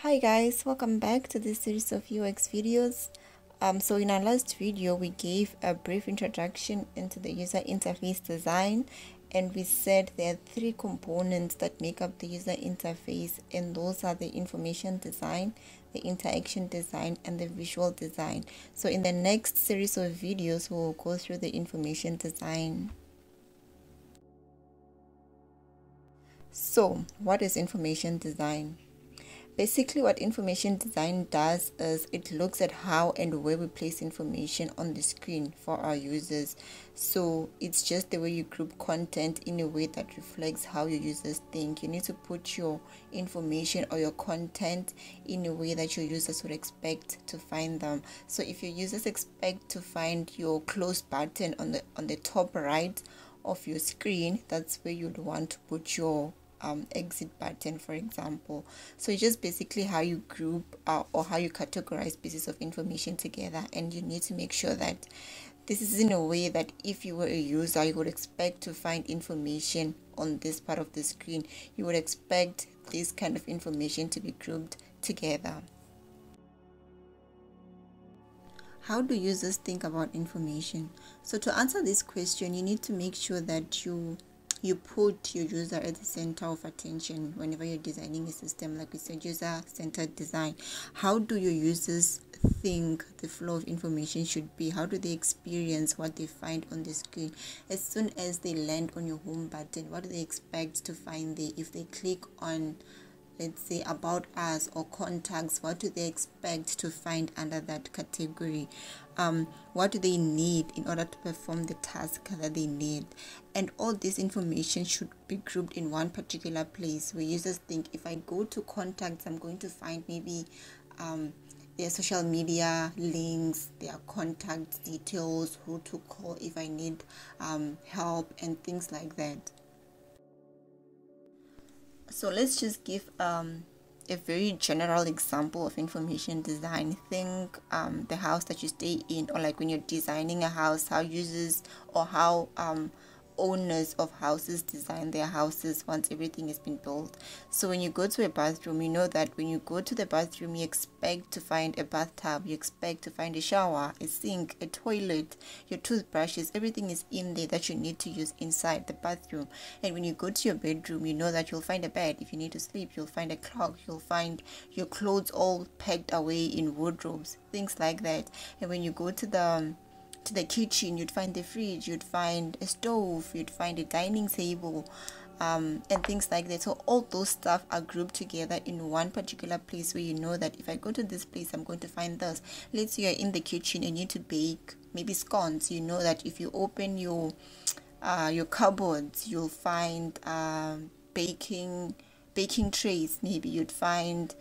Hi guys, welcome back to this series of UX videos. So in our last video, we gave a brief introduction into the user interface design, and we said there are three components that make up the user interface, and those are the information design, the interaction design, and the visual design. So in the next series of videos, we'll go through the information design. So what is information design? Basically, what information design does is it looks at how and where we place information on the screen for our users. So it's just the way you group content in a way that reflects how your users think. You need to put your information or your content in a way that your users would expect to find them. So if your users expect to find your close button on the top right of your screen, that's where you'd want to put your exit button, for example. So it's just basically how you group or how you categorize pieces of information together, and you need to make sure that this is in a way that if you were a user, you would expect to find information on this part of the screen. You would expect this kind of information to be grouped together. How do users think about information? So to answer this question, you need to make sure that you put your user at the center of attention whenever you're designing a system. Like we said, user-centered design. How do your users think the flow of information should be? How do they experience what they find on the screen? As soon as they land on your home button, what do they expect to find there? If they click on, let's say, about us or contacts, what do they expect to find under that category? What do they need in order to perform the task that they need? And all this information should be grouped in one particular place where users think, if I go to contacts, I'm going to find maybe their social media links, their contact details, who to call if I need help, and things like that. So let's just give a very general example of information design. Think the house that you stay in, or like when you're designing a house, how users or how owners of houses design their houses once everything has been built. So when you go to a bathroom, you know that when you go to the bathroom, you expect to find a bathtub, you expect to find a shower, a sink, a toilet, your toothbrushes, everything is in there that you need to use inside the bathroom. And when you go to your bedroom, you know that you'll find a bed. If you need to sleep, you'll find a clock, you'll find your clothes all packed away in wardrobes, things like that. And when you go to the kitchen, you'd find the fridge, you'd find a stove, you'd find a dining table, and things like that. So all those stuff are grouped together in one particular place where you know that if I go to this place, I'm going to find this. Let's say you're in the kitchen and you need to bake maybe scones. You know that if you open your cupboards, you'll find baking trays. Maybe you'd find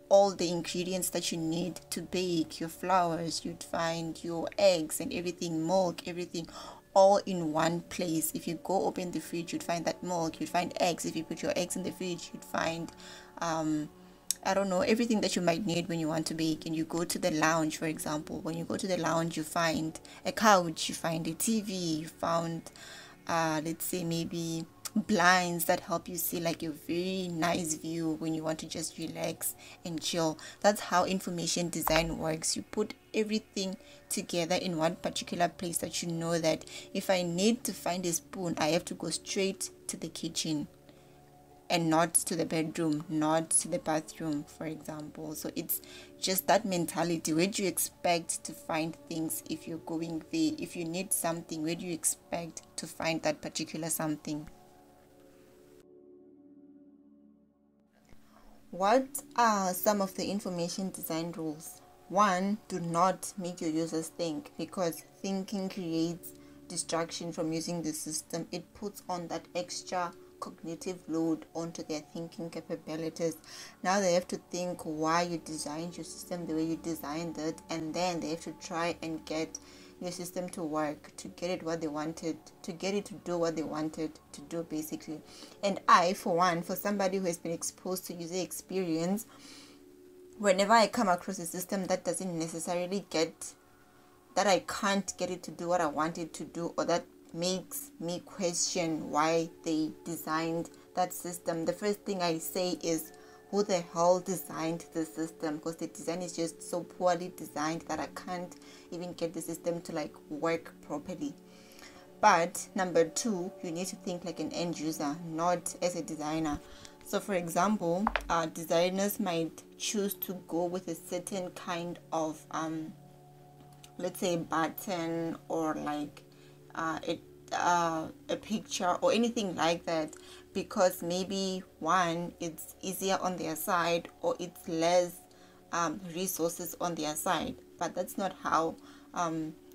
all the ingredients that you need to bake, your flours, you'd find your eggs and everything, milk, everything, all in one place. If you go open the fridge, you'd find that milk, you'd find eggs. If you put your eggs in the fridge, you'd find I don't know, everything that you might need when you want to bake. And you go to the lounge, for example. When you go to the lounge, you find a couch, you find a TV, you found let's say maybe blinds that help you see like a very nice view when you want to just relax and chill. That's how information design works. You put everything together in one particular place that you know that if I need to find a spoon, I have to go straight to the kitchen and not to the bedroom, not to the bathroom, for example. So it's just that mentality. Where do you expect to find things if you're going there? If you need something, where do you expect to find that particular something? What are some of the information design rules? 1, do not make your users think, because thinking creates distraction from using the system. It puts on that extra cognitive load onto their thinking capabilities. Now they have to think why you designed your system the way you designed it, and then they have to try and get your system to work, to get it what they wanted, to get it to do what they wanted to do, basically. And I, for one, for somebody who has been exposed to user experience, whenever I come across a system that doesn't necessarily that I can't get it to do what I want it to do, or that makes me question why they designed that system, the first thing I say is, who the hell designed the system, because the design is just so poorly designed that I can't even get the system to like work properly. But number two, you need to think like an end user, not as a designer. So for example, designers might choose to go with a certain kind of let's say button, or like a picture or anything like that, because maybe one, it's easier on their side, or it's less resources on their side. But that's not how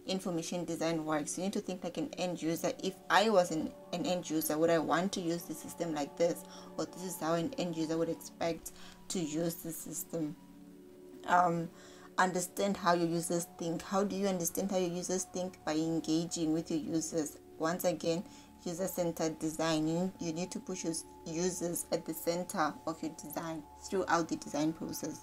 information design works. You need to think like an end user. If I was an end user, would I want to use the system like this, or this is how an end user would expect to use the system? Understand how your users think. How do you understand how your users think? By engaging with your users. Once again, user-centered design. You need to push your users at the center of your design throughout the design process.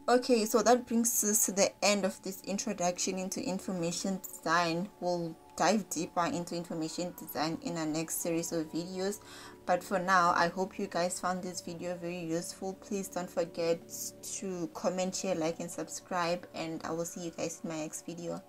Okay, so that brings us to the end of this introduction into information design. We'll dive deeper into information design in our next series of videos. But for now, I hope you guys found this video very useful. Please don't forget to comment, share, like, and subscribe. And I will see you guys in my next video.